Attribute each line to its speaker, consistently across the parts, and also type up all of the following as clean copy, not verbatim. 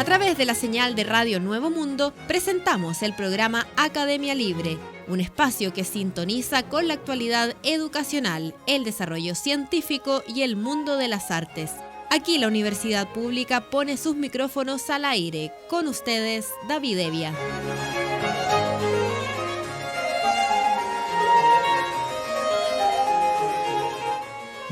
Speaker 1: través de la señal de Radio Nuevo Mundo, presentamos el programa Academia Libre, un espacio que sintoniza con la actualidad educacional, el desarrollo científico y el mundo de las artes. Aquí la Universidad Pública pone sus micrófonos al aire. Con ustedes, David Evia.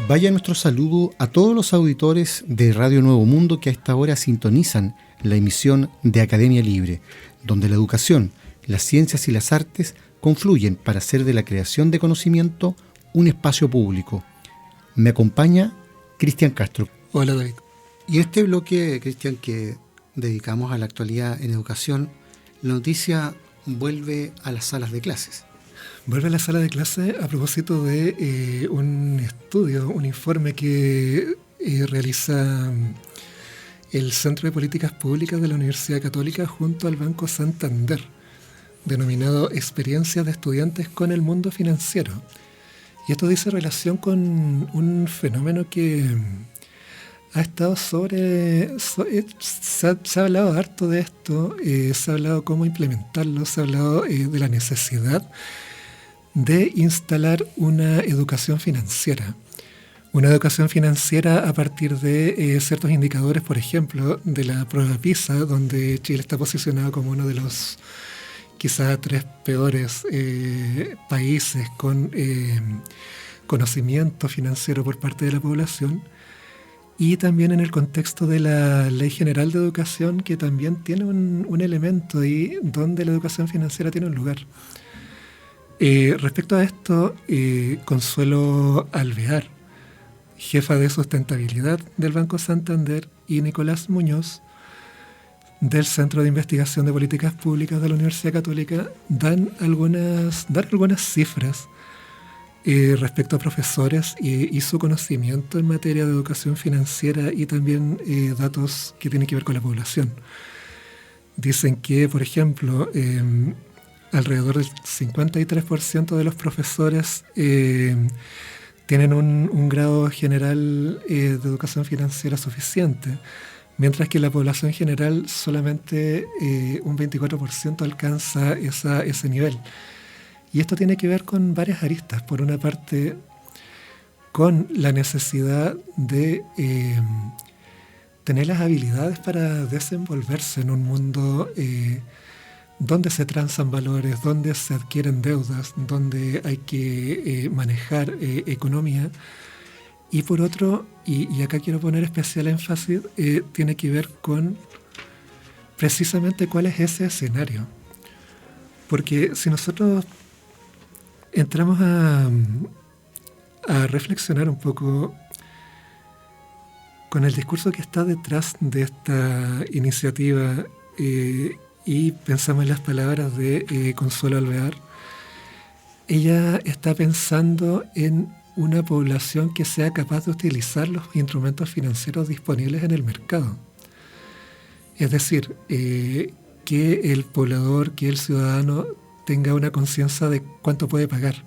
Speaker 2: Vaya nuestro saludo a todos los auditores de Radio Nuevo Mundo que a esta hora sintonizan la emisión de Academia Libre, donde la educación, las ciencias y las artes confluyen para hacer de la creación de conocimiento un espacio público. Me acompaña Cristian Castro.
Speaker 3: Hola, David.
Speaker 2: Y en este bloque, Cristian, que dedicamos a la actualidad en educación, la noticia vuelve a las salas de clases.
Speaker 3: Vuelve a la sala de clase a propósito de un estudio, un informe que realiza el Centro de Políticas Públicas de la Universidad Católica junto al Banco Santander, denominado Experiencias de Estudiantes con el Mundo Financiero. Y esto dice relación con un fenómeno que ha estado se ha hablado harto de esto, se ha hablado cómo implementarlo, se ha hablado de la necesidad de instalar una educación financiera. Una educación financiera a partir de ciertos indicadores, por ejemplo, de la prueba PISA, donde Chile está posicionado como uno de los quizás 3 peores países con conocimiento financiero por parte de la población, y también en el contexto de la Ley General de Educación, que también tiene un elemento ahí donde la educación financiera tiene un lugar. Respecto a esto, Consuelo Alvear, jefa de sustentabilidad del Banco Santander, y Nicolás Muñoz, del Centro de Investigación de Políticas Públicas de la Universidad Católica, dan algunas cifras respecto a profesores y su conocimiento en materia de educación financiera, y también datos que tienen que ver con la población. Dicen que, por ejemplo, alrededor del 53% de los profesores tienen un grado general de educación financiera suficiente, mientras que la población general solamente un 24% alcanza ese nivel. Y esto tiene que ver con varias aristas. Por una parte, con la necesidad de tener las habilidades para desenvolverse en un mundo donde se transan valores, donde se adquieren deudas, donde hay que manejar economía. Y por otro, y acá quiero poner especial énfasis, tiene que ver con precisamente cuál es ese escenario. Porque si nosotros entramos a reflexionar un poco con el discurso que está detrás de esta iniciativa, y pensamos en las palabras de Consuelo Alvear, ella está pensando en una población que sea capaz de utilizar los instrumentos financieros disponibles en el mercado. Es decir, que el poblador, que el ciudadano tenga una conciencia de cuánto puede pagar,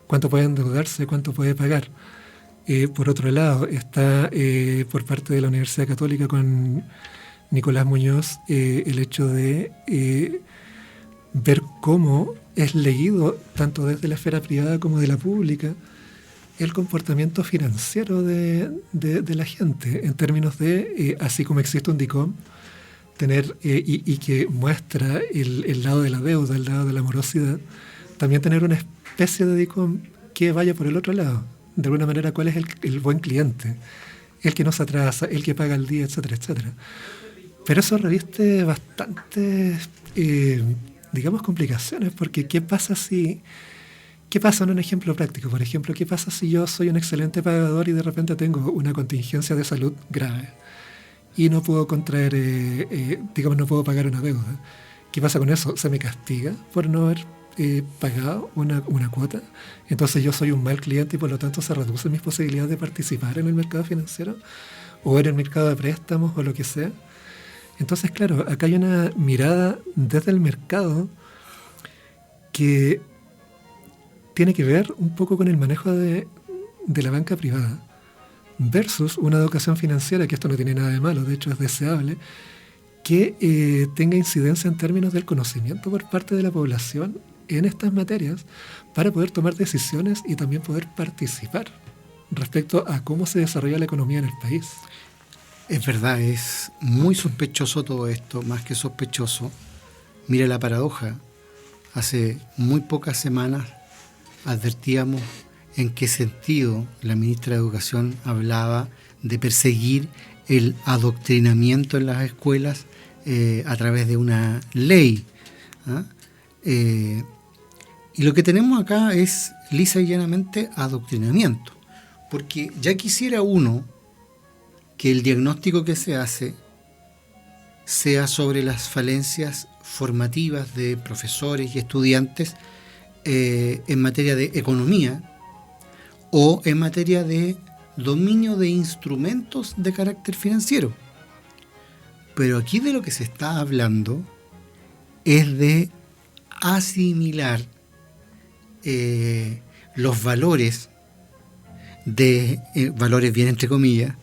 Speaker 3: cuánto puede endeudarse, cuánto puede pagar. Por otro lado, está por parte de la Universidad Católica con Nicolás Muñoz el hecho de ver cómo es leído, tanto desde la esfera privada como de la pública, el comportamiento financiero de la gente, en términos de, así como existe un DICOM, tener, y que muestra el lado de la deuda, el lado de la morosidad, también tener una especie de DICOM que vaya por el otro lado. De alguna manera, ¿cuál es el buen cliente? El que no se atrasa, el que paga al día, etcétera, etcétera. Pero eso reviste bastantes, digamos, complicaciones, porque ¿qué pasa en un ejemplo práctico? Por ejemplo, ¿qué pasa si yo soy un excelente pagador y de repente tengo una contingencia de salud grave y no puedo contraer, no puedo pagar una deuda? ¿Qué pasa con eso? ¿Se me castiga por no haber pagado una cuota? Entonces yo soy un mal cliente y por lo tanto se reducen mis posibilidades de participar en el mercado financiero o en el mercado de préstamos o lo que sea. Entonces, claro, acá hay una mirada desde el mercado que tiene que ver un poco con el manejo de la banca privada versus una educación financiera, que esto no tiene nada de malo, de hecho es deseable, que tenga incidencia en términos del conocimiento por parte de la población en estas materias para poder tomar decisiones y también poder participar respecto a cómo se desarrolla la economía en el país.
Speaker 2: Es verdad, es muy sospechoso todo esto, más que sospechoso. Mira la paradoja. Hace muy pocas semanas advertíamos en qué sentido la ministra de Educación hablaba de perseguir el adoctrinamiento en las escuelas a través de una ley. ¿Ah? Y lo que tenemos acá es lisa y llanamente adoctrinamiento, porque ya quisiera uno que el diagnóstico que se hace sea sobre las falencias formativas de profesores y estudiantes en materia de economía o en materia de dominio de instrumentos de carácter financiero. Pero aquí de lo que se está hablando es de asimilar los valores, valores bien entre comillas,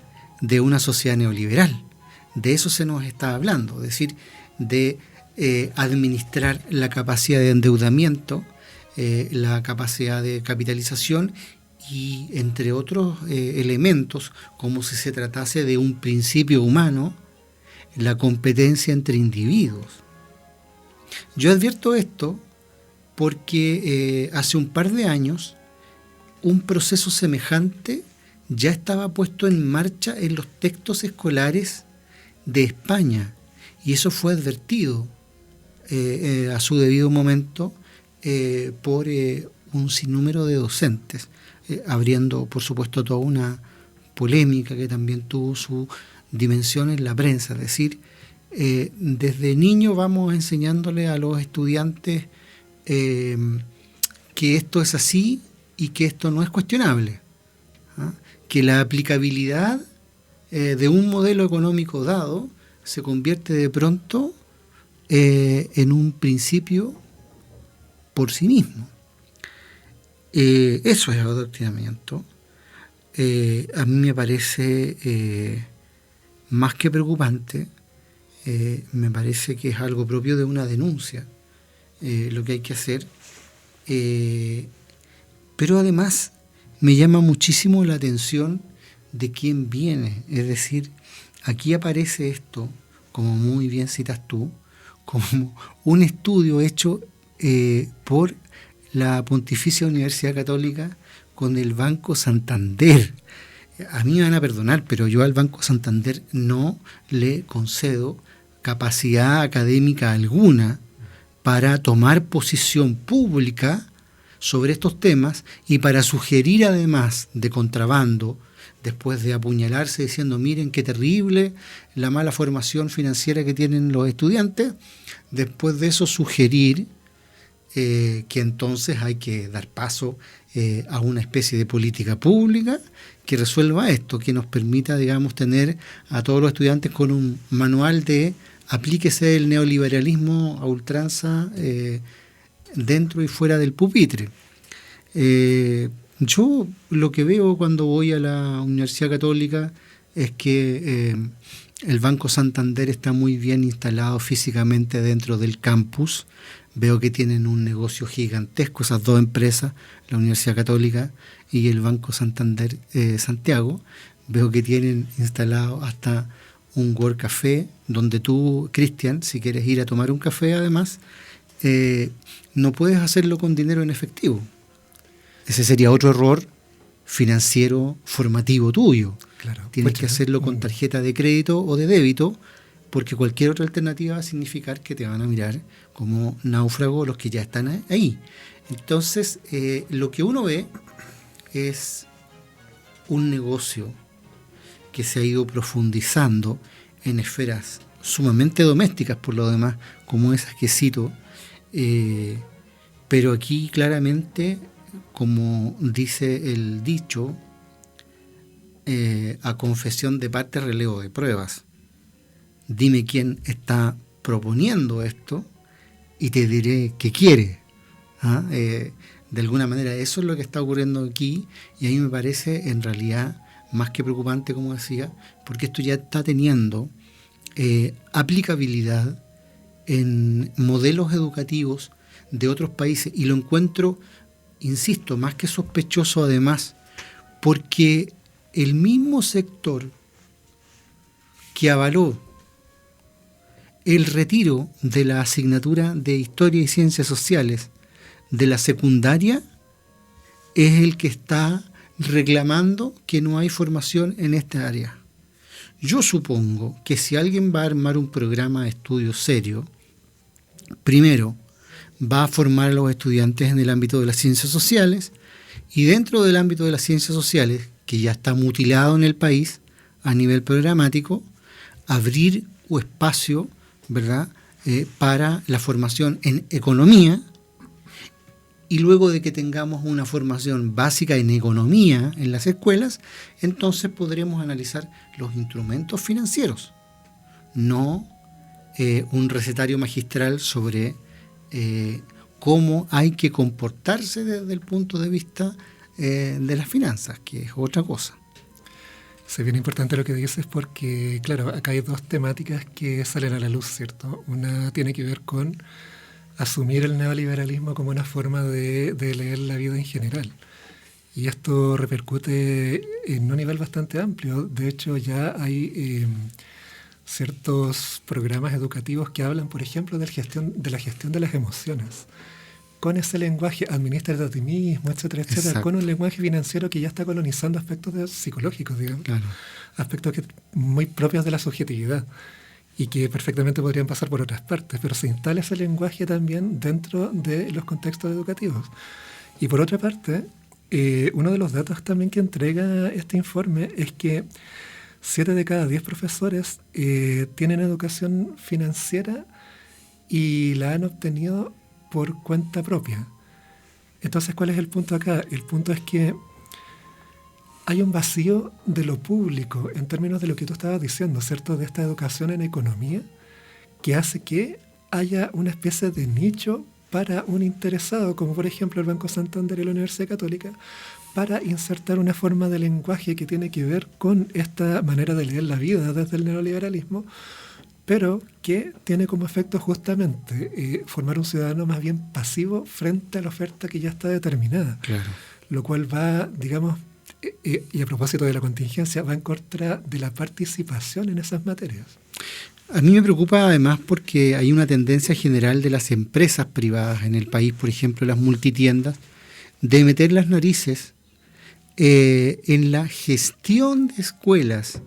Speaker 2: de una sociedad neoliberal. De eso se nos está hablando, es decir, de administrar la capacidad de endeudamiento, la capacidad de capitalización y entre otros elementos, como si se tratase de un principio humano, la competencia entre individuos. Yo advierto esto porque hace un par de años un proceso semejante ya estaba puesto en marcha en los textos escolares de España, y eso fue advertido a su debido momento por un sinnúmero de docentes, abriendo por supuesto toda una polémica que también tuvo su dimensión en la prensa. Es decir, desde niño vamos enseñándole a los estudiantes que esto es así y que esto no es cuestionable, ¿ah? Que la aplicabilidad de un modelo económico dado se convierte de pronto en un principio por sí mismo. Eso es adoctrinamiento. A mí me parece más que preocupante, me parece que es algo propio de una denuncia, lo que hay que hacer. Pero además me llama muchísimo la atención de quién viene. Es decir, aquí aparece esto, como muy bien citas tú, como un estudio hecho por la Pontificia Universidad Católica con el Banco Santander. A mí me van a perdonar, pero yo al Banco Santander no le concedo capacidad académica alguna para tomar posición pública sobre estos temas y para sugerir, además de contrabando, después de apuñalarse diciendo miren qué terrible la mala formación financiera que tienen los estudiantes, después de eso sugerir que entonces hay que dar paso a una especie de política pública que resuelva esto, que nos permita, digamos, tener a todos los estudiantes con un manual de aplíquese el neoliberalismo a ultranza dentro y fuera del pupitre. Yo lo que veo cuando voy a la Universidad Católica es que el Banco Santander está muy bien instalado físicamente dentro del campus. Veo que tienen un negocio gigantesco, esas dos empresas, la Universidad Católica y el Banco Santander Santiago. Veo que tienen instalado hasta un World Café, donde tú, Cristian, si quieres ir a tomar un café además, no puedes hacerlo con dinero en efectivo. Ese sería otro error financiero formativo tuyo. Claro, tienes que hacerlo con tarjeta de crédito o de débito, porque cualquier otra alternativa va a significar que te van a mirar como náufrago los que ya están ahí. Entonces, lo que uno ve es un negocio que se ha ido profundizando en esferas sumamente domésticas, por lo demás, como esas que cito, pero aquí claramente, como dice el dicho, a confesión de parte relevo de pruebas. Dime quién está proponiendo esto y te diré qué quiere. ¿Ah? De alguna manera eso es lo que está ocurriendo aquí, y a mí me parece en realidad más que preocupante, como decía, porque esto ya está teniendo aplicabilidad en modelos educativos de otros países, y lo encuentro, insisto, más que sospechoso además, porque el mismo sector que avaló el retiro de la asignatura de Historia y Ciencias Sociales de la secundaria es el que está reclamando que no hay formación en esta área. Yo supongo que si alguien va a armar un programa de estudio serio, primero va a formar a los estudiantes en el ámbito de las ciencias sociales, y dentro del ámbito de las ciencias sociales, que ya está mutilado en el país a nivel programático, abrir un espacio, ¿verdad?, para la formación en economía, y luego de que tengamos una formación básica en economía en las escuelas, entonces podremos analizar los instrumentos financieros, no un recetario magistral sobre cómo hay que comportarse desde el punto de vista de las finanzas, que es otra cosa.
Speaker 3: Sí, bien importante lo que dices, porque claro, acá hay dos temáticas que salen a la luz, ¿cierto? Una tiene que ver con asumir el neoliberalismo como una forma de leer la vida en general. Y esto repercute en un nivel bastante amplio. De hecho, ya hay ciertos programas educativos que hablan, por ejemplo, de la gestión de las emociones. Con ese lenguaje, administrate a ti mismo, etcétera, etcétera. Exacto. Con un lenguaje financiero que ya está colonizando aspectos psicológicos, digamos. Claro. Aspectos muy propios de la subjetividad y que perfectamente podrían pasar por otras partes, pero se instala ese lenguaje también dentro de los contextos educativos. Y por otra parte, uno de los datos también que entrega este informe es que 7 de cada 10 profesores tienen educación financiera y la han obtenido por cuenta propia. Entonces, ¿cuál es el punto acá? El punto es que hay un vacío de lo público en términos de lo que tú estabas diciendo, ¿cierto? De esta educación en economía, que hace que haya una especie de nicho para un interesado, como por ejemplo el Banco Santander y la Universidad Católica, para insertar una forma de lenguaje que tiene que ver con esta manera de leer la vida desde el neoliberalismo, pero que tiene como efecto justamente formar un ciudadano más bien pasivo frente a la oferta que ya está determinada. Claro. Lo cual va, digamos, y a propósito de la contingencia, va en contra de la participación en esas materias.
Speaker 2: A mí me preocupa además porque hay una tendencia general de las empresas privadas en el país, por ejemplo las multitiendas, de meter las narices en la gestión de escuelas,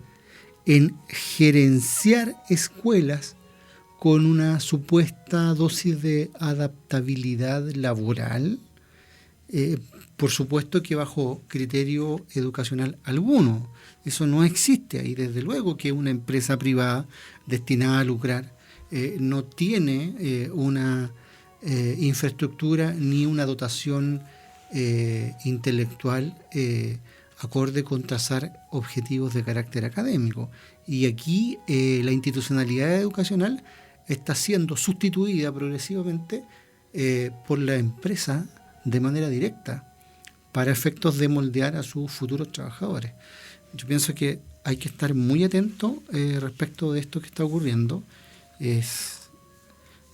Speaker 2: en gerenciar escuelas con una supuesta dosis de adaptabilidad laboral, por supuesto que bajo criterio educacional alguno. Eso no existe, y desde luego que una empresa privada destinada a lucrar no tiene una infraestructura ni una dotación intelectual acorde con trazar objetivos de carácter académico. Y aquí la institucionalidad educacional está siendo sustituida progresivamente por la empresa de manera directa para efectos de moldear a sus futuros trabajadores. Yo pienso que hay que estar muy atento respecto de esto que está ocurriendo. Es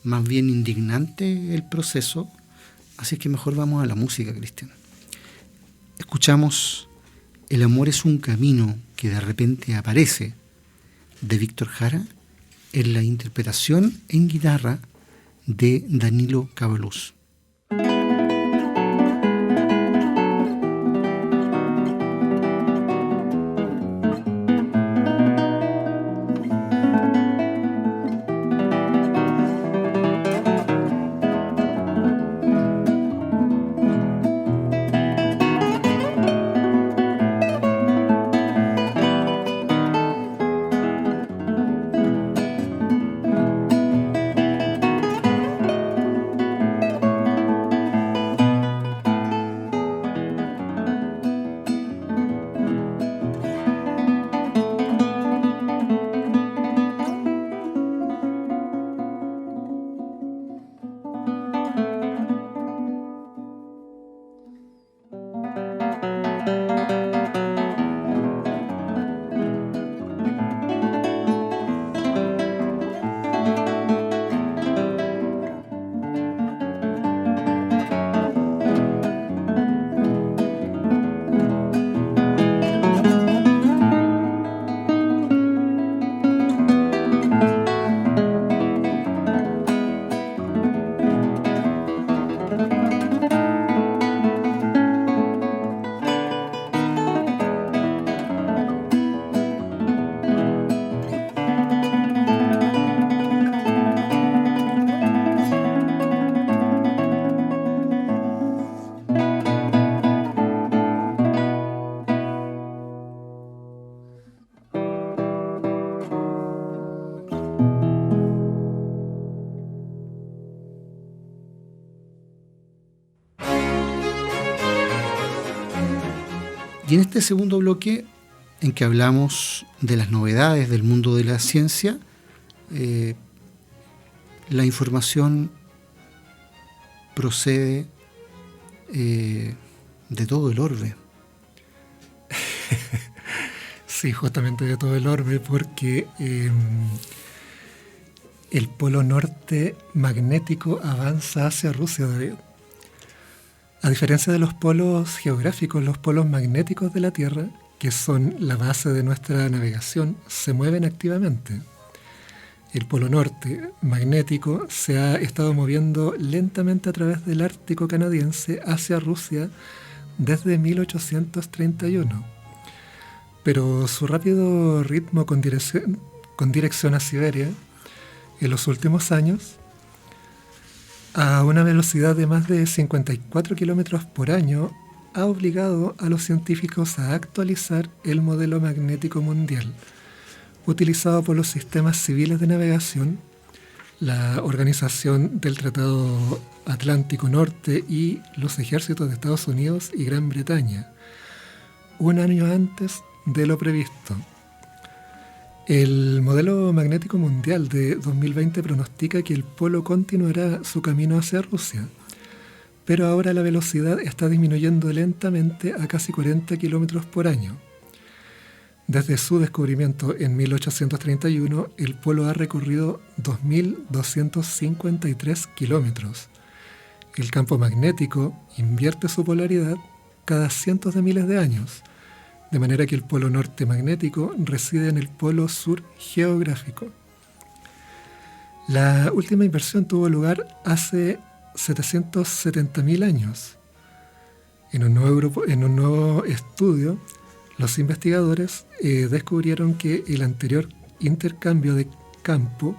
Speaker 2: más bien indignante el proceso, así que mejor vamos a la música, Cristian. Escuchamos El amor es un camino que de repente aparece, de Víctor Jara, en la interpretación en guitarra de Danilo Cabaluz. Y en este segundo bloque, en que hablamos de las novedades del mundo de la ciencia, la información procede de todo el orbe.
Speaker 3: Sí, justamente de todo el orbe, porque el polo norte magnético avanza hacia Rusia, David. A diferencia de los polos geográficos, los polos magnéticos de la Tierra, que son la base de nuestra navegación, se mueven activamente. El polo norte magnético se ha estado moviendo lentamente a través del Ártico canadiense hacia Rusia desde 1831. Pero su rápido ritmo con dirección a Siberia, en los últimos años, a una velocidad de más de 54 kilómetros por año, ha obligado a los científicos a actualizar el modelo magnético mundial, utilizado por los sistemas civiles de navegación, la Organización del Tratado Atlántico Norte y los ejércitos de Estados Unidos y Gran Bretaña, un año antes de lo previsto. El modelo magnético mundial de 2020 pronostica que el polo continuará su camino hacia Rusia, pero ahora la velocidad está disminuyendo lentamente a casi 40 kilómetros por año. Desde su descubrimiento en 1831, el polo ha recorrido 2.253 kilómetros. El campo magnético invierte su polaridad cada cientos de miles de años, de manera que el polo norte magnético reside en el polo sur geográfico. La última inversión tuvo lugar hace 770.000 años. En un nuevo estudio, los investigadores descubrieron que el anterior intercambio de campo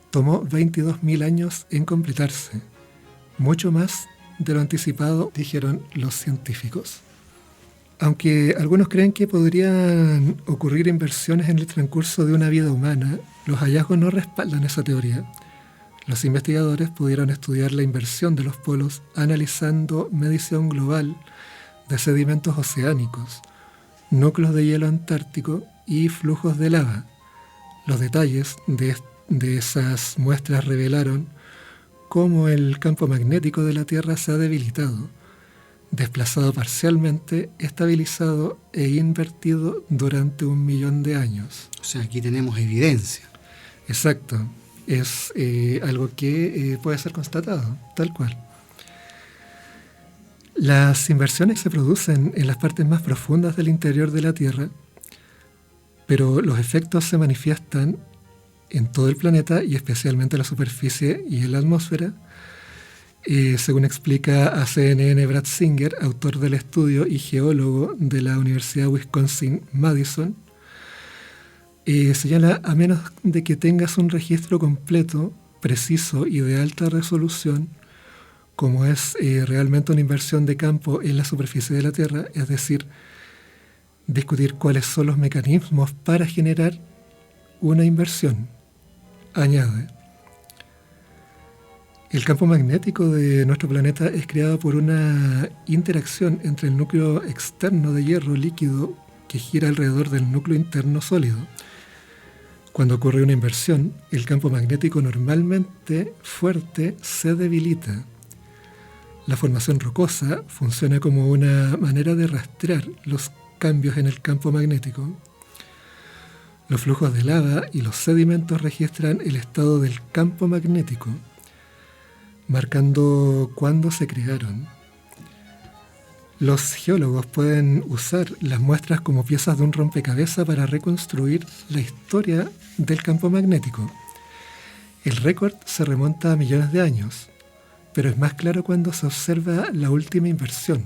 Speaker 3: tomó 22.000 años en completarse, mucho más de lo anticipado, dijeron los científicos. Aunque algunos creen que podrían ocurrir inversiones en el transcurso de una vida humana, los hallazgos no respaldan esa teoría. Los investigadores pudieron estudiar la inversión de los polos analizando medición global de sedimentos oceánicos, núcleos de hielo antártico y flujos de lava. Los detalles de esas muestras revelaron cómo el campo magnético de la Tierra se ha debilitado, desplazado parcialmente, estabilizado e invertido durante 1 millón de años.
Speaker 2: O sea, aquí tenemos evidencia.
Speaker 3: Exacto. Es algo que puede ser constatado, tal cual. Las inversiones se producen en las partes más profundas del interior de la Tierra, pero los efectos se manifiestan en todo el planeta y especialmente en la superficie y en la atmósfera. Según explica a CNN Brad Singer, autor del estudio y geólogo de la Universidad Wisconsin-Madison, señala, a menos de que tengas un registro completo, preciso y de alta resolución, como es realmente una inversión de campo en la superficie de la Tierra, es decir, discutir cuáles son los mecanismos para generar una inversión, añade. El campo magnético de nuestro planeta es creado por una interacción entre el núcleo externo de hierro líquido que gira alrededor del núcleo interno sólido. Cuando ocurre una inversión, el campo magnético normalmente fuerte se debilita. La formación rocosa funciona como una manera de rastrear los cambios en el campo magnético. Los flujos de lava y los sedimentos registran el estado del campo magnético, marcando cuándo se crearon. Los geólogos pueden usar las muestras como piezas de un rompecabezas para reconstruir la historia del campo magnético. El récord se remonta a millones de años, pero es más claro cuando se observa la última inversión.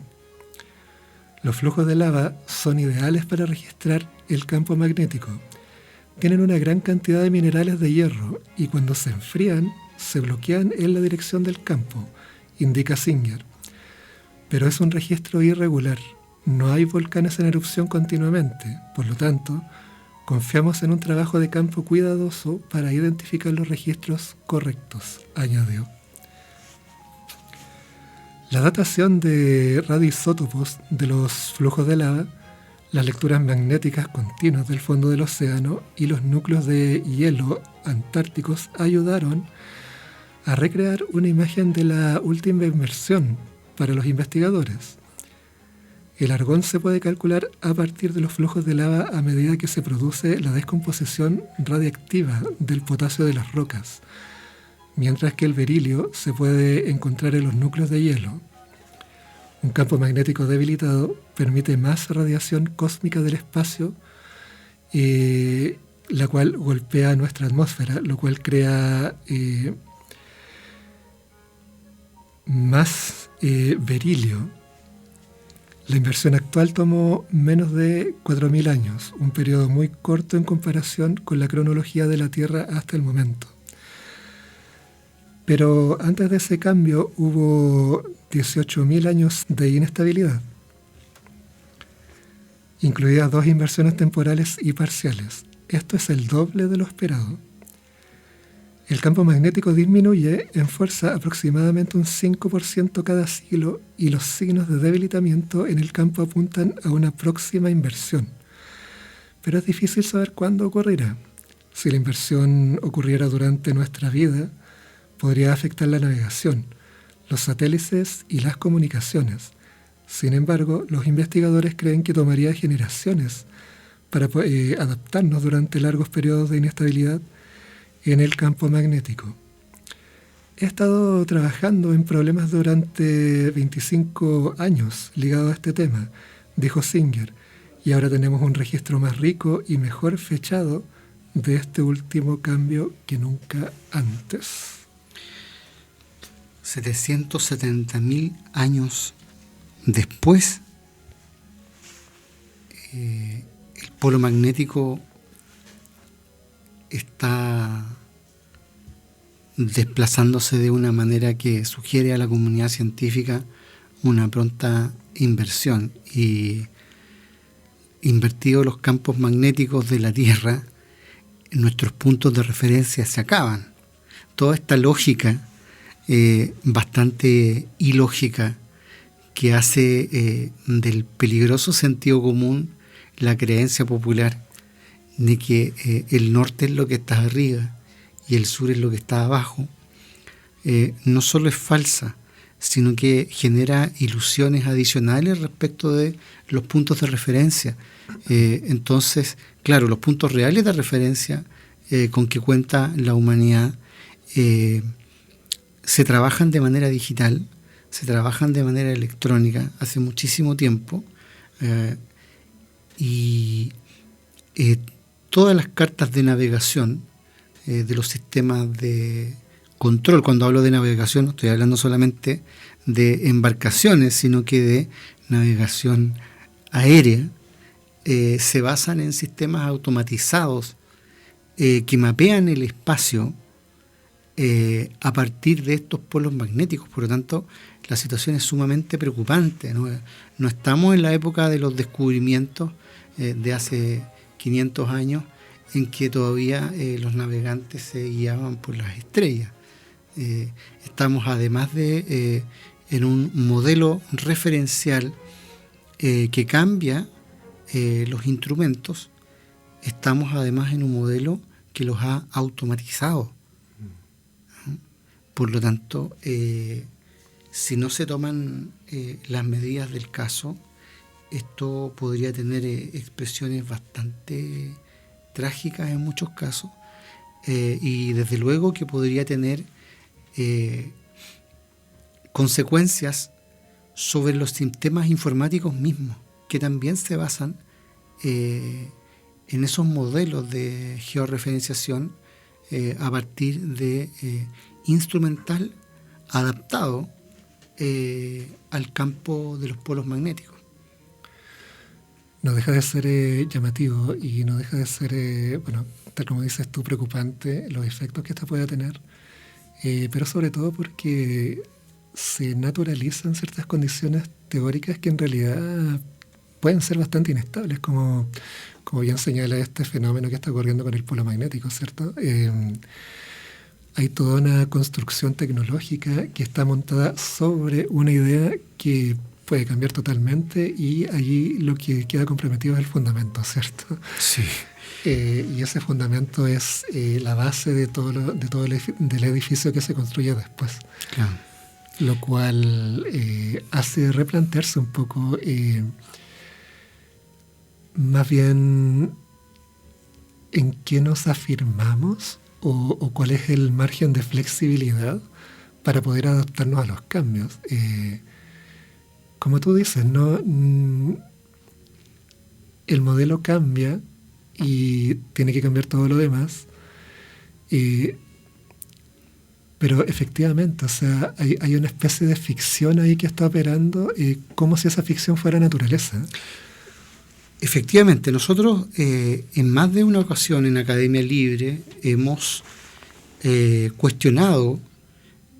Speaker 3: Los flujos de lava son ideales para registrar el campo magnético. Tienen una gran cantidad de minerales de hierro y cuando se enfrían, se bloquean en la dirección del campo, indica Singer. Pero es un registro irregular. No hay volcanes en erupción continuamente. Por lo tanto, confiamos en un trabajo de campo cuidadoso para identificar los registros correctos, añadió. La datación de radioisótopos de los flujos de lava, las lecturas magnéticas continuas del fondo del océano y los núcleos de hielo antárticos ayudaron a recrear una imagen de la última inmersión para los investigadores. El argón se puede calcular a partir de los flujos de lava a medida que se produce la descomposición radiactiva del potasio de las rocas, mientras que el berilio se puede encontrar en los núcleos de hielo. Un campo magnético debilitado permite más radiación cósmica del espacio, la cual golpea nuestra atmósfera, lo cual crea más berilio. La inversión actual tomó menos de 4.000 años, un periodo muy corto en comparación con la cronología de la Tierra hasta el momento. Pero antes de ese cambio hubo 18.000 años de inestabilidad, incluidas 2 inversiones temporales y parciales. Esto es el doble de lo esperado. El campo magnético disminuye en fuerza aproximadamente un 5% cada siglo y los signos de debilitamiento en el campo apuntan a una próxima inversión. Pero es difícil saber cuándo ocurrirá. Si la inversión ocurriera durante nuestra vida, podría afectar la navegación, los satélites y las comunicaciones. Sin embargo, los investigadores creen que tomaría generaciones para adaptarnos durante largos periodos de inestabilidad en el campo magnético. He estado trabajando en problemas durante 25 años ligados a este tema, dijo Singer, y ahora tenemos un registro más rico y mejor fechado de este último cambio que nunca antes.
Speaker 2: 770.000 años después, el polo magnético está desplazándose de una manera que sugiere a la comunidad científica una pronta inversión. Y invertidos los campos magnéticos de la Tierra, nuestros puntos de referencia se acaban. Toda esta lógica bastante ilógica que hace del peligroso sentido común la creencia popular de que el norte es lo que está arriba y el sur es lo que está abajo, no solo es falsa, sino que genera ilusiones adicionales respecto de los puntos de referencia. Entonces, claro, los puntos reales de referencia con que cuenta la humanidad se trabajan de manera digital, se trabajan de manera electrónica hace muchísimo tiempo, y todas las cartas de navegación de los sistemas de control, cuando hablo de navegación no estoy hablando solamente de embarcaciones, sino que de navegación aérea, se basan en sistemas automatizados que mapean el espacio a partir de estos polos magnéticos. Por lo tanto, la situación es sumamente preocupante. No estamos en la época de los descubrimientos de hace 500 años en que todavía los navegantes se guiaban por las estrellas. Estamos además de en un modelo referencial que cambia los instrumentos. Estamos además en un modelo que los ha automatizado. Por lo tanto, si no se toman las medidas del caso, esto podría tener expresiones bastante trágicas en muchos casos, y desde luego que podría tener consecuencias sobre los sistemas informáticos mismos, que también se basan en esos modelos de georreferenciación a partir de instrumental adaptado al campo de los polos magnéticos.
Speaker 3: No deja de ser llamativo y no deja de ser, tal como dices tú, preocupante los efectos que esto pueda tener, pero sobre todo porque se naturalizan ciertas condiciones teóricas que en realidad pueden ser bastante inestables, como bien señala este fenómeno que está ocurriendo con el polo magnético, ¿cierto? hay toda una construcción tecnológica que está montada sobre una idea que puede cambiar totalmente, y allí lo que queda comprometido es el fundamento, ¿cierto?
Speaker 2: Sí.
Speaker 3: Y ese fundamento es la base de todo del edificio que se construye después.
Speaker 2: Claro.
Speaker 3: Lo cual hace replantearse un poco más bien en qué nos afirmamos o cuál es el margen de flexibilidad para poder adaptarnos a los cambios. Como tú dices, ¿no? El modelo cambia y tiene que cambiar todo lo demás. Pero efectivamente, o sea, hay una especie de ficción ahí que está operando, como si esa ficción fuera naturaleza.
Speaker 2: Efectivamente, nosotros en más de una ocasión en Academia Libre hemos cuestionado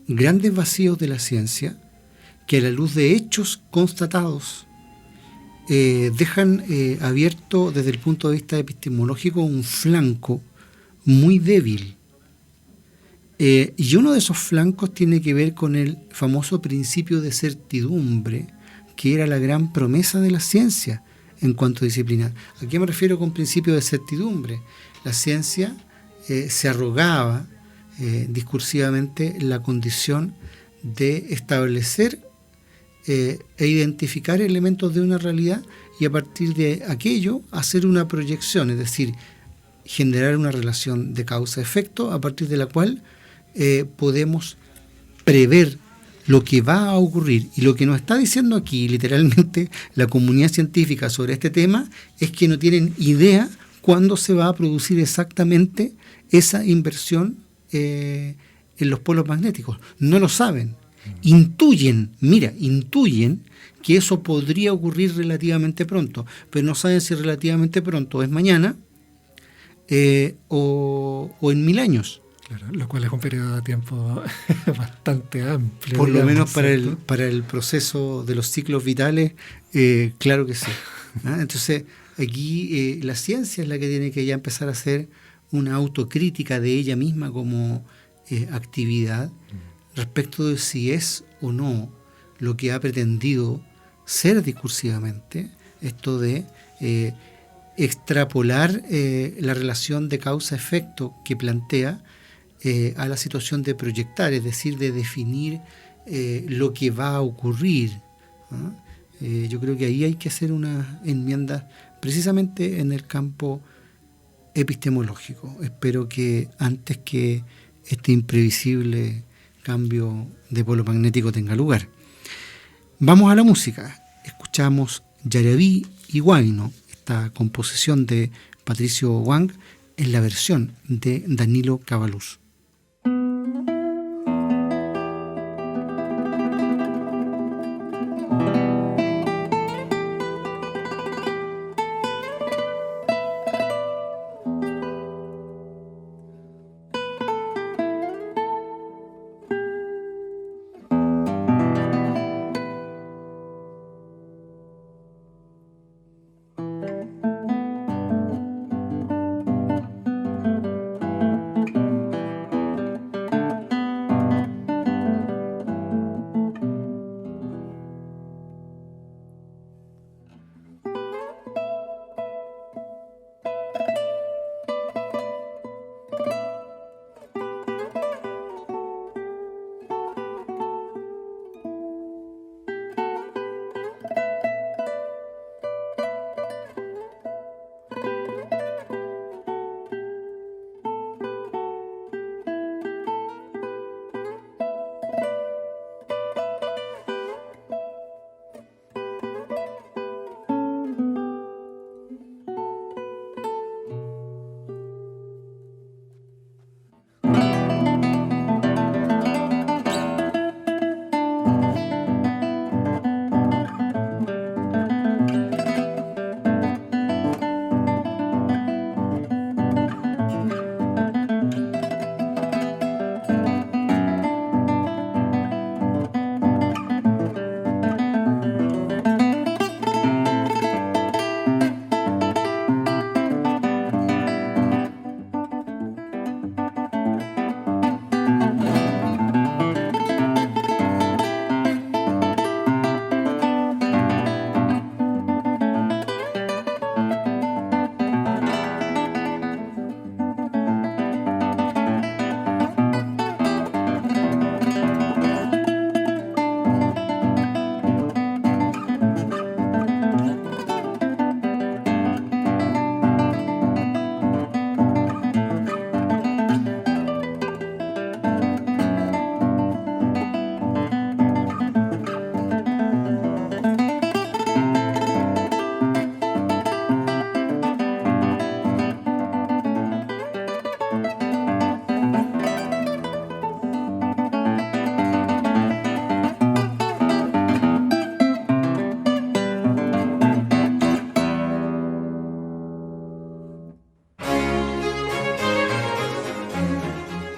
Speaker 2: grandes vacíos de la ciencia que a la luz de hechos constatados dejan abierto desde el punto de vista epistemológico un flanco muy débil. Y uno de esos flancos tiene que ver con el famoso principio de certidumbre, que era la gran promesa de la ciencia en cuanto a disciplina. ¿A qué me refiero con principio de certidumbre? La ciencia se arrogaba discursivamente la condición de establecer e identificar elementos de una realidad y a partir de aquello hacer una proyección, es decir, generar una relación de causa-efecto a partir de la cual podemos prever lo que va a ocurrir. Y lo que nos está diciendo aquí literalmente la comunidad científica sobre este tema es que no tienen idea cuándo se va a producir exactamente esa inversión en los polos magnéticos. No lo saben. Intuyen que eso podría ocurrir relativamente pronto, pero no saben si relativamente pronto es mañana o en 1000 años.
Speaker 3: Claro, lo cual es un periodo de tiempo bastante amplio.
Speaker 2: Por lo menos
Speaker 3: ¿cierto?
Speaker 2: para el proceso de los ciclos vitales, claro que sí. Entonces, aquí la ciencia es la que tiene que ya empezar a hacer una autocrítica de ella misma como actividad respecto de si es o no lo que ha pretendido ser discursivamente, esto de extrapolar la relación de causa-efecto que plantea a la situación de proyectar, es decir, de definir lo que va a ocurrir. Yo creo que ahí hay que hacer una enmienda precisamente en el campo epistemológico. Espero que antes que este imprevisible cambio de polo magnético tenga lugar. Vamos a la música. Escuchamos Yarabí y Huayno, esta composición de Patricio Wang en la versión de Danilo Cabaluz.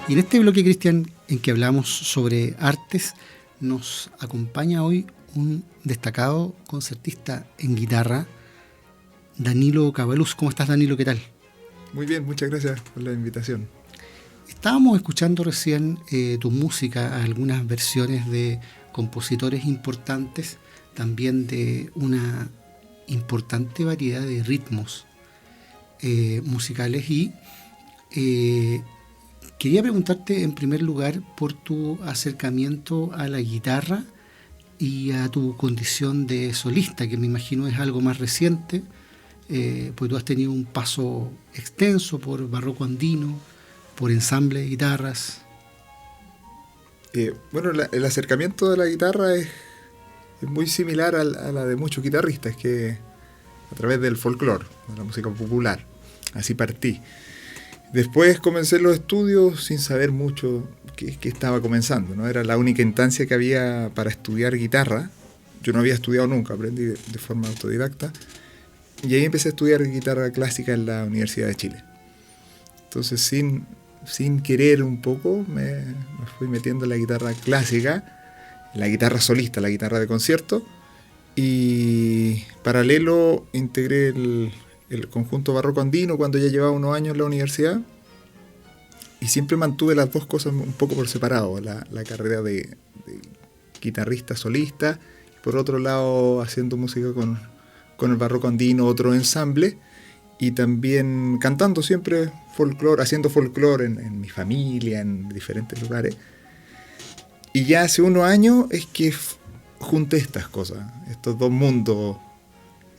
Speaker 2: Y en este bloque, Cristian, en que hablamos sobre artes, nos acompaña hoy un destacado concertista en guitarra, Danilo Cabaluz. ¿Cómo estás, Danilo? ¿Qué tal?
Speaker 4: Muy bien, muchas gracias por la invitación.
Speaker 2: Estábamos escuchando recién tu música, algunas versiones de compositores importantes, también de una importante variedad de ritmos musicales, y quería preguntarte en primer lugar por tu acercamiento a la guitarra y a tu condición de solista, que me imagino es algo más reciente, pues tú has tenido un paso extenso por barroco andino, por ensamble de guitarras.
Speaker 4: Bueno, el acercamiento de la guitarra es muy similar a la de muchos guitarristas, que a través del folclore, de la música popular. Así partí. Después comencé los estudios sin saber mucho qué estaba comenzando, ¿no? Era la única instancia que había para estudiar guitarra. Yo no había estudiado nunca, aprendí de forma autodidacta. Y ahí empecé a estudiar guitarra clásica en la Universidad de Chile. Entonces, sin querer un poco, me fui metiendo en la guitarra clásica, la guitarra solista, la guitarra de concierto, y paralelo integré el conjunto barroco andino cuando ya llevaba unos años en la universidad, y siempre mantuve las dos cosas un poco por separado, la carrera de guitarrista solista, y por otro lado haciendo música con el barroco andino, otro ensamble, y también cantando siempre folclore, haciendo folclore en mi familia, en diferentes lugares. Y ya hace unos años es que junté estas cosas, estos dos mundos,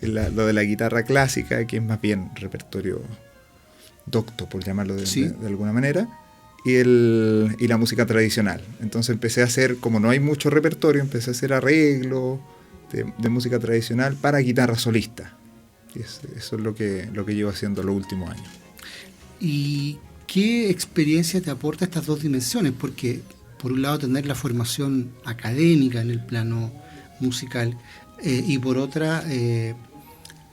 Speaker 4: lo de la guitarra clásica, que es más bien repertorio docto, por llamarlo de alguna manera, y la música tradicional. Entonces empecé a hacer, como no hay mucho repertorio, empecé a hacer arreglos de música tradicional para guitarra solista. Y eso es lo que llevo haciendo los últimos años.
Speaker 2: ¿Y qué experiencia te aporta estas dos dimensiones? Porque por un lado tener la formación académica en el plano musical, y por otra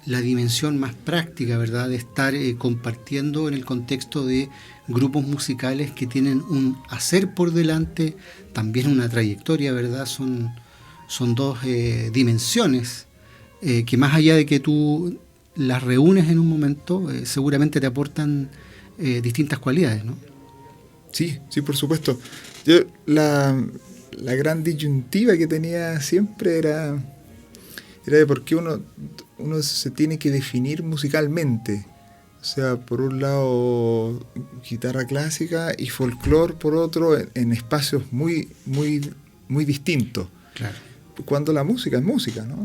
Speaker 2: la dimensión más práctica, ¿verdad? De estar compartiendo en el contexto de grupos musicales que tienen un hacer por delante, también una trayectoria, ¿verdad? Son dos dimensiones que, más allá de que tú las reúnes en un momento, seguramente te aportan distintas cualidades, ¿no?
Speaker 4: Sí, por supuesto. Yo la gran disyuntiva que tenía siempre era de por qué uno se tiene que definir musicalmente. O sea, por un lado guitarra clásica y folclore por otro, en espacios muy, muy, muy distintos. Claro. Cuando la música es música, ¿no?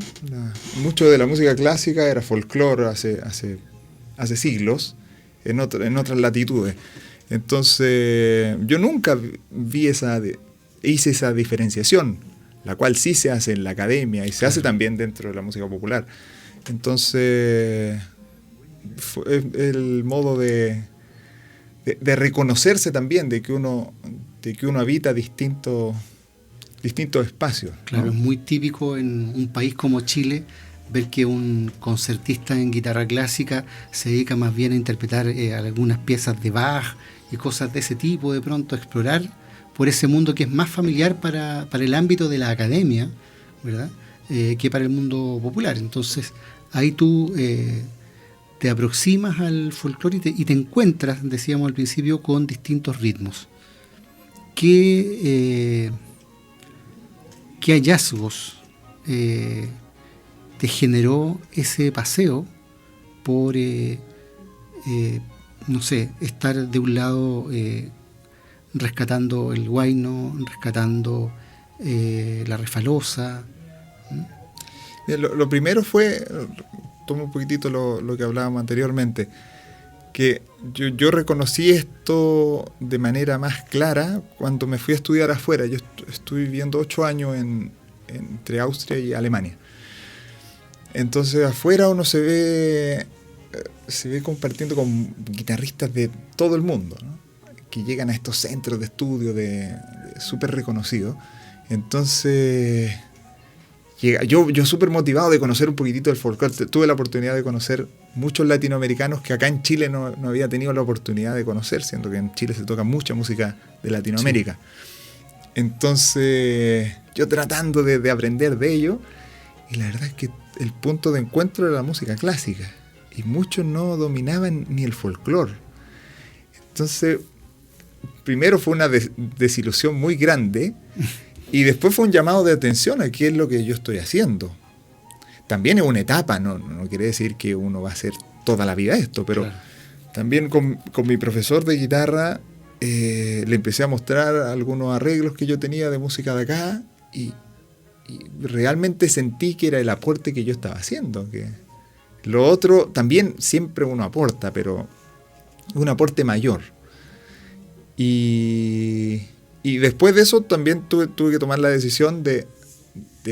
Speaker 4: Mucho de la música clásica era folclore hace siglos, en otras latitudes. Entonces, yo nunca hice esa diferenciación, la cual sí se hace en la academia y se hace también dentro de la música popular. Entonces, fue el modo de reconocerse también de que uno habita distintos espacios, ¿no?
Speaker 2: Claro, es muy típico en un país como Chile ver que un concertista en guitarra clásica se dedica más bien a interpretar algunas piezas de Bach y cosas de ese tipo, de pronto explorar por ese mundo que es más familiar para el ámbito de la academia, ¿verdad? Que para el mundo popular. Entonces ahí tú te aproximas al folclore y te encuentras, decíamos al principio, con distintos ritmos. ¿Qué hallazgos te generó ese paseo por, no sé, estar de un lado rescatando el huayno, rescatando la refalosa?
Speaker 4: Lo primero fue, tomo un poquitito lo que hablábamos anteriormente, que yo reconocí esto de manera más clara cuando me fui a estudiar afuera. Yo estuve viviendo 8 años entre Austria y Alemania. Entonces afuera uno se ve compartiendo con guitarristas de todo el mundo, ¿no? Que llegan a estos centros de estudio súper reconocidos. Entonces Yo súper motivado de conocer un poquitito del folclore. Tuve la oportunidad de conocer muchos latinoamericanos que acá en Chile no había tenido la oportunidad de conocer, siendo que en Chile se toca mucha música de Latinoamérica. Sí. Entonces, yo tratando de aprender de ello, y la verdad es que el punto de encuentro era la música clásica, y muchos no dominaban ni el folclore. Entonces, primero fue una desilusión muy grande, y después fue un llamado de atención a qué es lo que yo estoy haciendo. También es una etapa, no quiere decir que uno va a hacer toda la vida esto, pero claro. También con mi profesor de guitarra le empecé a mostrar algunos arreglos que yo tenía de música de acá y realmente sentí que era el aporte que yo estaba haciendo. Que lo otro también siempre uno aporta, pero un aporte mayor. Y después de eso también tuve que tomar la decisión de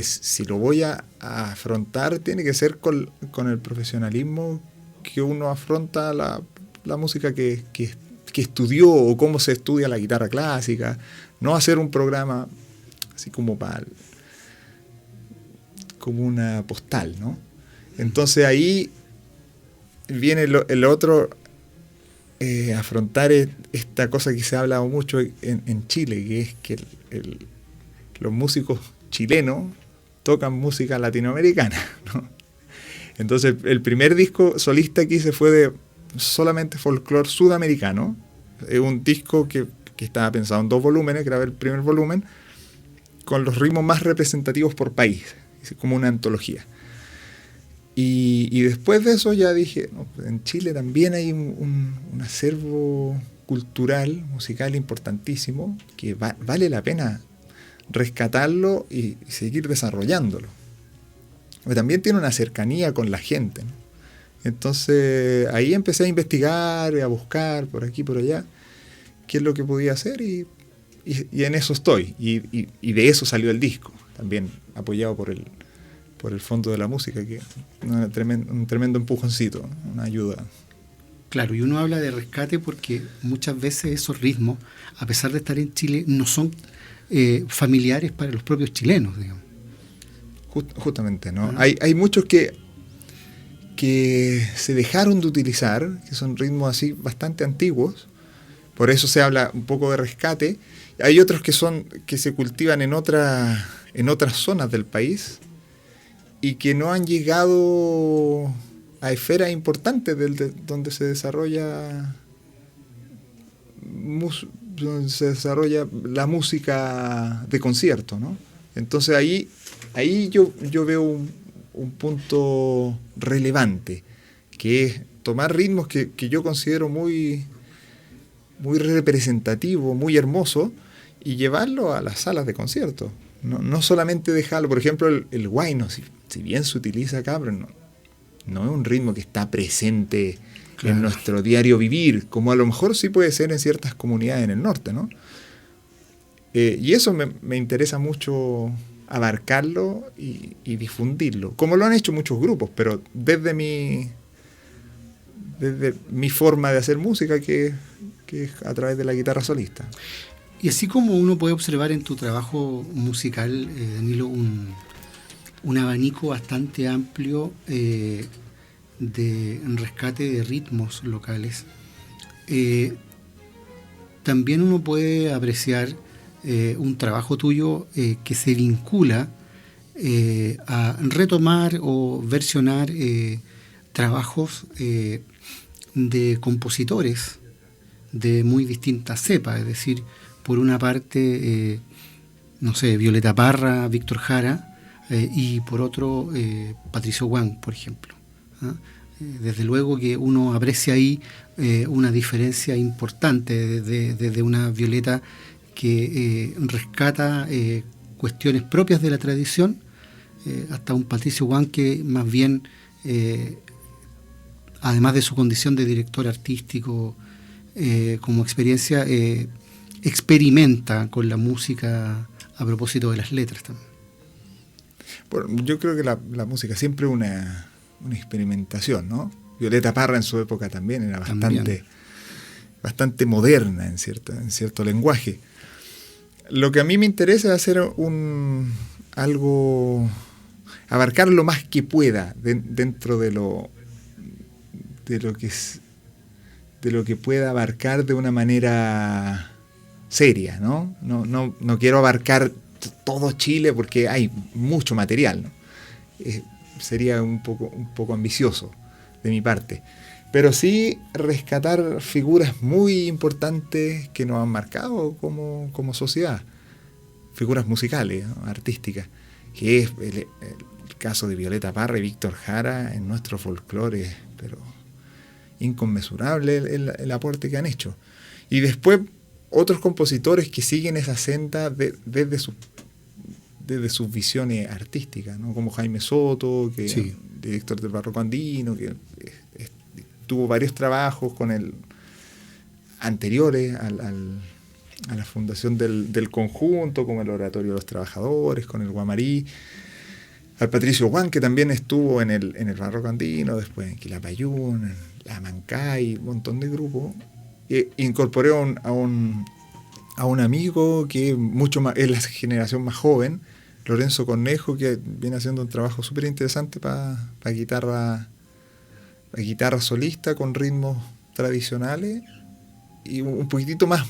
Speaker 4: si lo voy a afrontar, tiene que ser con el profesionalismo que uno afronta la música que estudió, o cómo se estudia la guitarra clásica. No hacer un programa así como una postal, ¿no? Entonces ahí viene el otro, afrontar esta cosa que se ha hablado mucho en Chile, que es que los músicos chilenos tocan música latinoamericana, ¿no? Entonces el primer disco solista que hice fue de solamente folclore sudamericano. Es un disco que estaba pensado en 2 volúmenes, grabé el primer volumen con los ritmos más representativos por país, es como una antología. Y después de eso ya dije, no, en Chile también hay un acervo cultural, musical importantísimo, que vale la pena rescatarlo y seguir desarrollándolo. Porque también tiene una cercanía con la gente, ¿no? Entonces ahí empecé a investigar, a buscar por aquí, por allá, qué es lo que podía hacer y en eso estoy. Y de eso salió el disco, también apoyado por el Fondo de la Música, que un tremendo empujoncito, una ayuda.
Speaker 2: Claro, y uno habla de rescate porque muchas veces esos ritmos, a pesar de estar en Chile, no son familiares para los propios chilenos, digamos.
Speaker 4: Justamente, ¿no? Hay muchos que se dejaron de utilizar, que son ritmos así bastante antiguos, por eso se habla un poco de rescate. Hay otros que se cultivan en otras zonas del país y que no han llegado a esferas importantes donde se desarrolla la música de concierto, ¿no? Entonces ahí yo veo un punto relevante, que es tomar ritmos que yo considero muy, muy representativo, muy hermoso, y llevarlo a las salas de concierto. No solamente dejarlo, por ejemplo, el huayno, si bien se utiliza acá, pero no es un ritmo que está presente, claro, en nuestro diario vivir, como a lo mejor sí puede ser en ciertas comunidades en el norte, ¿no? Y eso me interesa mucho abarcarlo y difundirlo, como lo han hecho muchos grupos, pero desde mi forma de hacer música, que es a través de la guitarra solista.
Speaker 2: Y así como uno puede observar en tu trabajo musical, Danilo, un abanico bastante amplio de rescate de ritmos locales, también uno puede apreciar un trabajo tuyo que se vincula a retomar o versionar trabajos de compositores de muy distintas cepas, es decir, por una parte, Violeta Parra, Víctor Jara, y por otro, Patricio Wang, por ejemplo, ¿ah? Desde luego que uno aprecia ahí una diferencia importante desde una Violeta que rescata cuestiones propias de la tradición, hasta un Patricio Wang que más bien, además de su condición de director artístico, como experiencia, experimenta con la música a propósito de las letras también.
Speaker 4: Bueno, yo creo que la música siempre es una experimentación, ¿no? Violeta Parra en su época también era bastante moderna en cierto lenguaje. Lo que a mí me interesa es hacer algo abarcar lo más que pueda dentro de lo que pueda abarcar de una manera seria, ¿no? No quiero abarcar todo Chile porque hay mucho material, ¿no? Sería un poco ambicioso de mi parte. Pero sí rescatar figuras muy importantes que nos han marcado como sociedad. Figuras musicales, ¿no? Artísticas. Que es el caso de Violeta Parra y Víctor Jara en nuestro folclore, pero inconmensurable el aporte que han hecho. Y después otros compositores que siguen esa senda desde sus visiones artísticas, ¿no? Como Jaime Soto, que sí, director del Barroco Andino, que tuvo varios trabajos anteriores a la fundación del conjunto, como el Oratorio de los Trabajadores, con el Guamarí, al Patricio Juan, que también estuvo en el Barroco Andino, después en Quilapayún, en La Mancay, un montón de grupos. Incorporé a un amigo que mucho más, es la generación más joven, Lorenzo Cornejo, que viene haciendo un trabajo súper interesante para guitarra solista con ritmos tradicionales y un poquitito más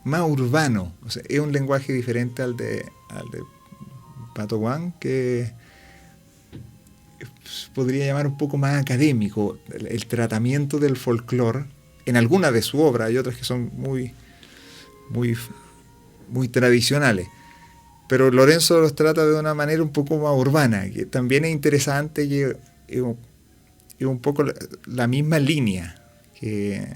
Speaker 4: urbano. O sea, es un lenguaje diferente al de Pato Juan, que podría llamar un poco más académico el tratamiento del folclore en algunas de su obra. Hay otras que son muy tradicionales, pero Lorenzo los trata de una manera un poco más urbana, que también es interesante y es un poco la misma línea que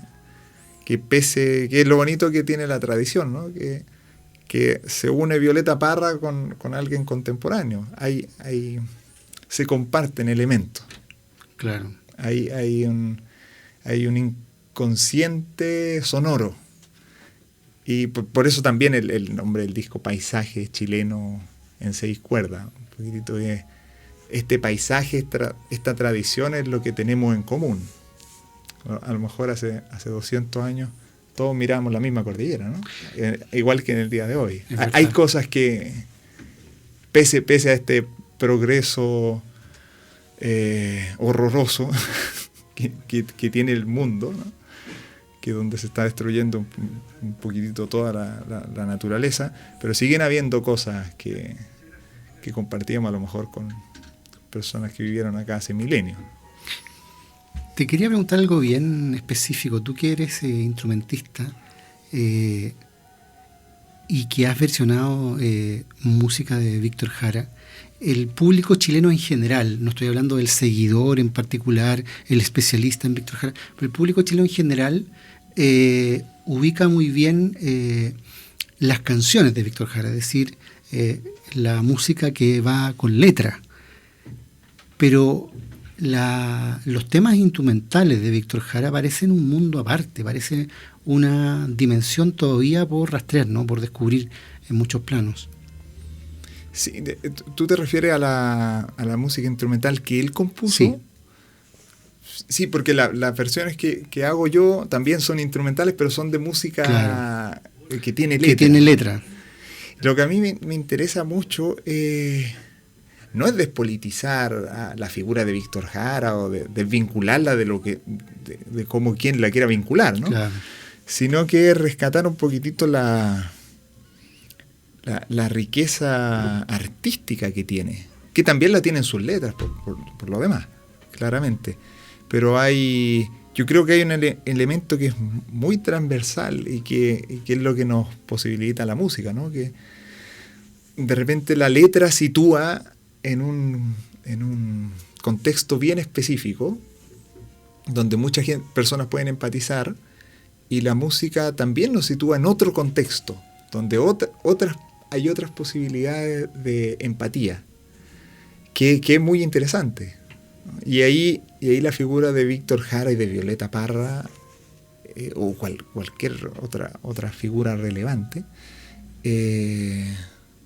Speaker 4: es lo bonito que tiene la tradición, ¿no? Que se une Violeta Parra con alguien contemporáneo. Se comparten elementos.
Speaker 2: Claro.
Speaker 4: Hay un inconsciente sonoro. Y por eso también el nombre del disco, Paisaje Chileno en 6 cuerdas. Un poquitito de este paisaje, esta tradición es lo que tenemos en común. A lo mejor hace 200 años todos miramos la misma cordillera, ¿no? Igual que en el día de hoy. Hay cosas que, pese a este progreso horroroso que tiene el mundo, ¿no? Que donde se está destruyendo un poquitito toda la naturaleza, pero siguen habiendo cosas que compartíamos a lo mejor con personas que vivieron acá hace milenios.
Speaker 2: Te quería preguntar algo bien específico. Tú que eres instrumentista y que has versionado música de Víctor Jara, el público chileno en general, no estoy hablando del seguidor en particular, el especialista en Víctor Jara, pero el público chileno en general ubica muy bien las canciones de Víctor Jara, es decir, la música que va con letra. Pero los temas instrumentales de Víctor Jara parecen un mundo aparte, parece una dimensión todavía por rastrear, ¿no? Por descubrir en muchos planos.
Speaker 4: Sí, ¿tú te refieres a la música instrumental que él compuso?
Speaker 2: Sí.
Speaker 4: Sí, porque las versiones que hago yo también son instrumentales, pero son de música, claro, que tiene letra.
Speaker 2: Que tiene letra.
Speaker 4: Lo que a mí me interesa mucho no es despolitizar a la figura de Víctor Jara o desvincularla de cómo quien la quiera vincular, ¿no? Claro. Sino que rescatar un poquitito la riqueza artística que tiene, que también la tienen sus letras por lo demás, claramente. Pero yo creo que hay un elemento que es muy transversal y que es lo que nos posibilita la música, ¿no? Que de repente la letra sitúa en un contexto bien específico, donde muchas personas pueden empatizar, y la música también nos sitúa en otro contexto, donde hay otras posibilidades de empatía, que es muy interesante. Y ahí la figura de Víctor Jara y de Violeta Parra, o cualquier otra figura relevante,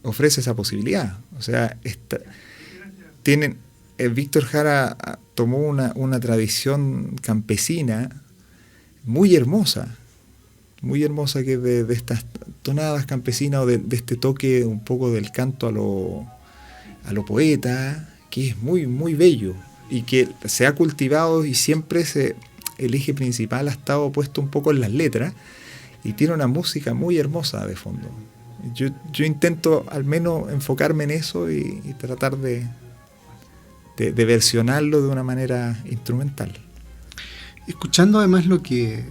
Speaker 4: ofrece esa posibilidad. O sea, Víctor Jara tomó una tradición campesina muy hermosa que de estas tonadas campesinas o de este toque un poco del canto a lo poeta, es muy, muy bello y que se ha cultivado y siempre el eje principal ha estado puesto un poco en las letras y tiene una música muy hermosa de fondo. Yo intento al menos enfocarme en eso y tratar de versionarlo de una manera instrumental.
Speaker 2: Escuchando además lo que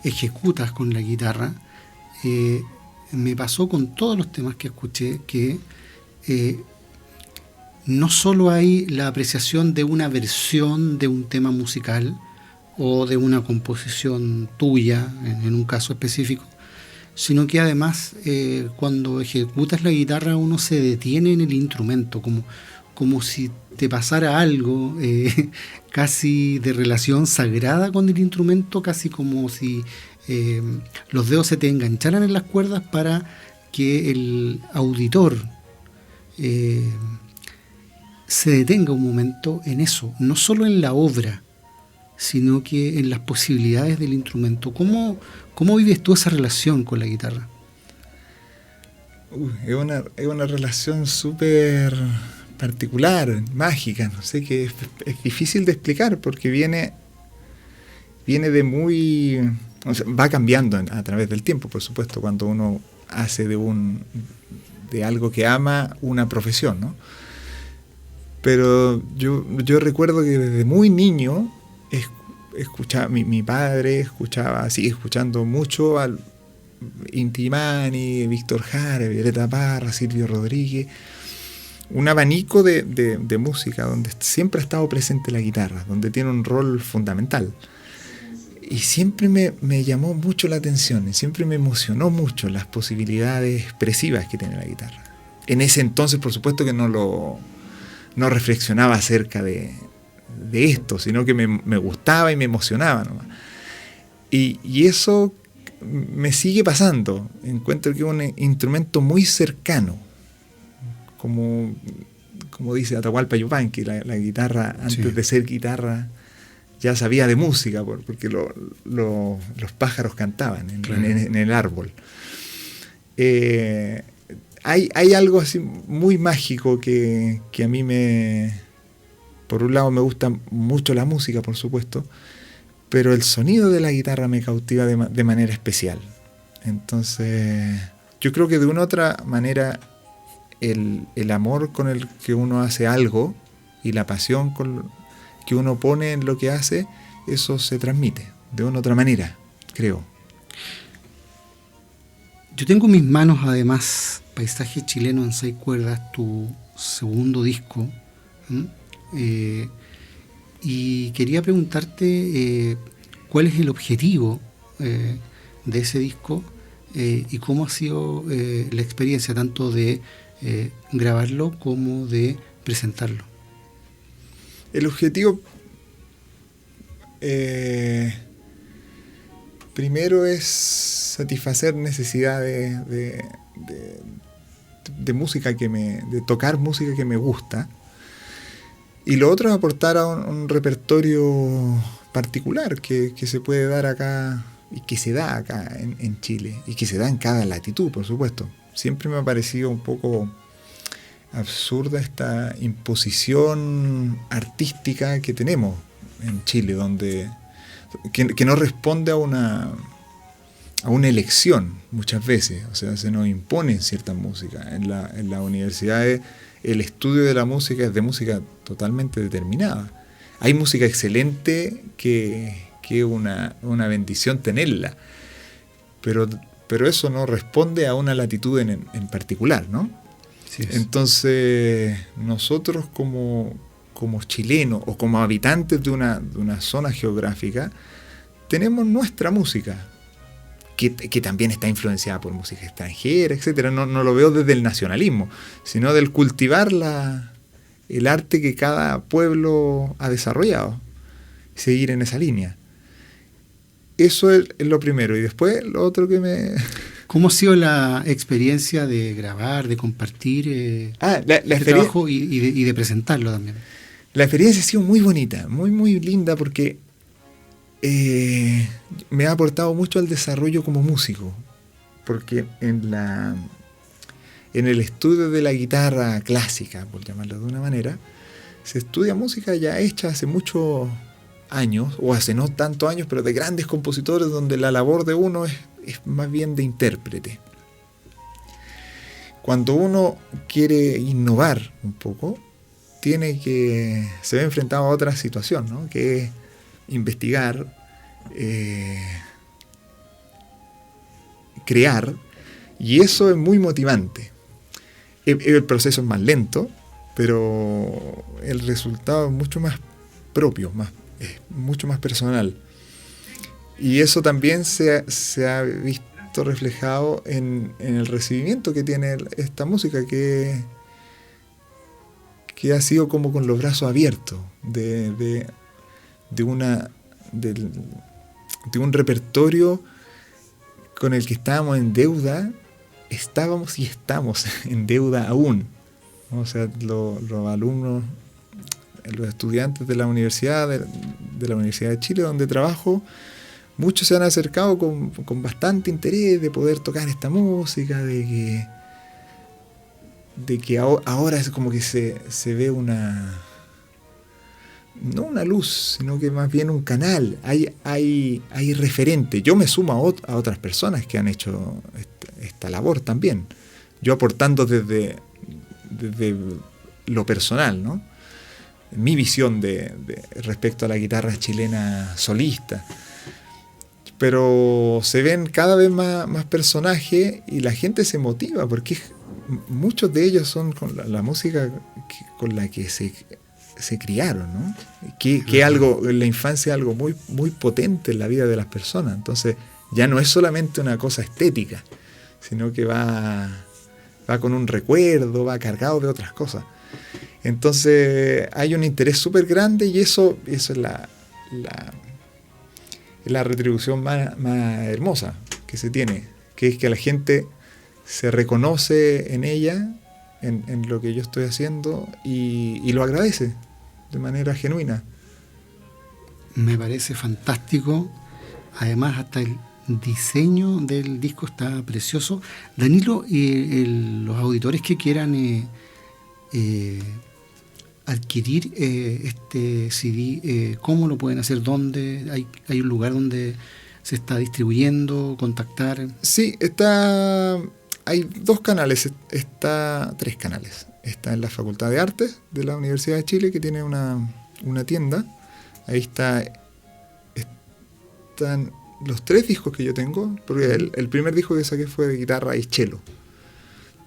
Speaker 2: ejecutas con la guitarra, me pasó con todos los temas que escuché que no solo hay la apreciación de una versión de un tema musical o de una composición tuya, en un caso específico, sino que además cuando ejecutas la guitarra uno se detiene en el instrumento, como si te pasara algo casi de relación sagrada con el instrumento, casi como si los dedos se te engancharan en las cuerdas para que el auditor se detenga un momento en eso, no solo en la obra, sino que en las posibilidades del instrumento. ¿Cómo vives tú esa relación con la guitarra?
Speaker 4: Es una relación súper particular, mágica, no sé, que es difícil de explicar porque viene de muy... O sea, va cambiando a través del tiempo, por supuesto, cuando uno hace de algo que ama una profesión, ¿no? Pero yo recuerdo que desde muy niño escuchaba, mi padre sigue escuchando mucho al Inti Illimani, Víctor Jara, Violeta Parra, Silvio Rodríguez, un abanico de música donde siempre ha estado presente la guitarra, donde tiene un rol fundamental. Y siempre me llamó mucho la atención, y siempre me emocionó mucho las posibilidades expresivas que tiene la guitarra. En ese entonces, por supuesto que no reflexionaba acerca de esto, sino que me gustaba y me emocionaba nomás. Y eso me sigue pasando. Encuentro que es un instrumento muy cercano, como dice Atahualpa Yupanqui, la guitarra, antes de ser guitarra, ya sabía de música, porque los pájaros cantaban en el árbol. Hay algo así muy mágico que a mí por un lado me gusta mucho la música, por supuesto, pero el sonido de la guitarra me cautiva de manera especial. Entonces, yo creo que de una u otra manera el amor con el que uno hace algo y la pasión que uno pone en lo que hace, eso se transmite de una u otra manera, creo.
Speaker 2: Yo tengo en mis manos además Paisaje Chileno en 6 cuerdas, tu segundo disco, y quería preguntarte cuál es el objetivo de ese disco y cómo ha sido la experiencia tanto de grabarlo como de presentarlo.
Speaker 4: El objetivo primero es satisfacer necesidades de música de tocar música que me gusta, y lo otro es aportar a un repertorio particular que se puede dar acá y que se da acá en Chile y que se da en cada latitud, por supuesto. Siempre me ha parecido un poco absurda esta imposición artística que tenemos en Chile, que no responde a una elección muchas veces. O sea, se nos impone cierta música. En las universidades el estudio de la música es de música totalmente determinada. Hay música excelente que es una bendición tenerla, pero eso no responde a una latitud en particular, ¿no?
Speaker 2: Sí,
Speaker 4: entonces, nosotros como chilenos o como habitantes de una zona geográfica, tenemos nuestra música, que también está influenciada por música extranjera, etcétera. No lo veo desde el nacionalismo, sino del cultivar el arte que cada pueblo ha desarrollado, seguir en esa línea. Eso es lo primero. Y después lo otro que me...
Speaker 2: ¿Cómo ha sido la experiencia de grabar, de compartir
Speaker 4: la
Speaker 2: trabajo y de presentarlo también?
Speaker 4: La experiencia ha sido muy bonita, muy, muy linda, porque me ha aportado mucho al desarrollo como músico. Porque en en el estudio de la guitarra clásica, por llamarlo de una manera, se estudia música ya hecha hace muchos años, o hace no tantos años, pero de grandes compositores, donde la labor de uno es más bien de intérprete. Cuando uno quiere innovar un poco, se ve enfrentado a otra situación, ¿no? Que es investigar, crear, y eso es muy motivante. El proceso es más lento, pero el resultado es mucho más propio, mucho más personal. Y eso también se ha visto reflejado en el recibimiento que tiene esta música, que ha sido como con los brazos abiertos de un repertorio con el que estábamos en deuda, estábamos y estamos en deuda aún. O sea, los alumnos, los estudiantes de la Universidad de Chile, donde trabajo, muchos se han acercado con bastante interés de poder tocar esta música, de que ahora es como que se ve no una luz, sino que más bien un canal. Hay referente. Yo me sumo a otras personas que han hecho esta labor también. Yo aportando desde lo personal, ¿no? Mi visión respecto a la guitarra chilena solista. Pero se ven cada vez más personajes y la gente se motiva, porque muchos de ellos son con la música con la que se criaron, ¿no? Que algo en la infancia es algo muy, muy potente en la vida de las personas. Entonces ya no es solamente una cosa estética, sino que va con un recuerdo, va cargado de otras cosas. Entonces hay un interés súper grande, y eso es la retribución más hermosa que se tiene, que es que la gente se reconoce en ella, en lo que yo estoy haciendo, y lo agradece de manera genuina.
Speaker 2: Me parece fantástico. Además, hasta el diseño del disco está precioso. Danilo, los auditores que quieran adquirir este CD, ¿cómo lo pueden hacer? ¿Dónde? ¿Hay un lugar donde se está distribuyendo? ¿Contactar?
Speaker 4: Sí, hay tres canales. Está en la Facultad de Artes de la Universidad de Chile, que tiene una tienda. Ahí están los 3 discos que yo tengo, porque el primer disco que saqué fue de guitarra y cello,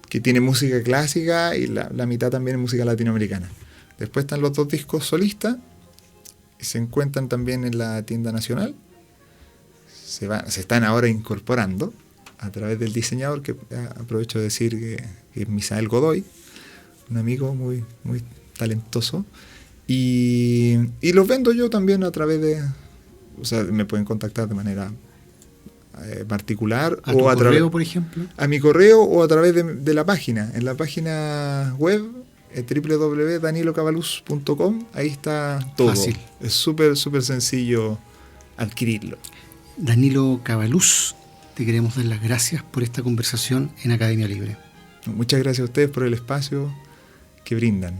Speaker 4: que tiene música clásica y la mitad también es música latinoamericana. Después están los 2 discos solistas, se encuentran también en la tienda nacional. Se están ahora incorporando a través del diseñador, que aprovecho de decir que es Misael Godoy, un amigo muy, muy talentoso. Y los vendo yo también a través de... O sea, me pueden contactar de manera particular.
Speaker 2: ¿A tu correo, por ejemplo?
Speaker 4: A mi correo, o a través de la página. En la página web, www.danilocabaluz.com, ahí está todo.
Speaker 2: Fácil.
Speaker 4: Es súper, súper sencillo adquirirlo.
Speaker 2: Danilo Cabaluz, te queremos dar las gracias por esta conversación en Academia Libre.
Speaker 4: Muchas gracias a ustedes por el espacio que brindan.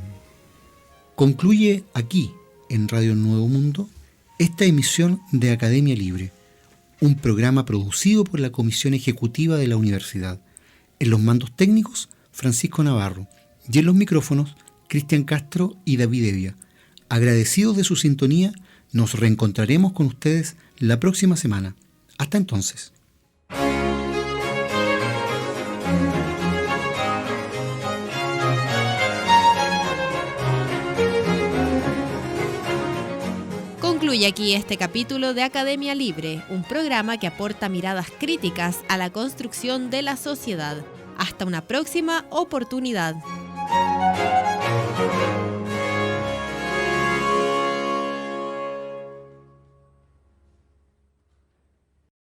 Speaker 2: Concluye aquí, en Radio Nuevo Mundo, esta emisión de Academia Libre, un programa producido por la Comisión Ejecutiva de la Universidad. En los mandos técnicos, Francisco Navarro, y en los micrófonos, Cristian Castro y David Evia. Agradecidos de su sintonía, nos reencontraremos con ustedes la próxima semana. Hasta entonces.
Speaker 1: Concluye aquí este capítulo de Academia Libre, un programa que aporta miradas críticas a la construcción de la sociedad. Hasta una próxima oportunidad.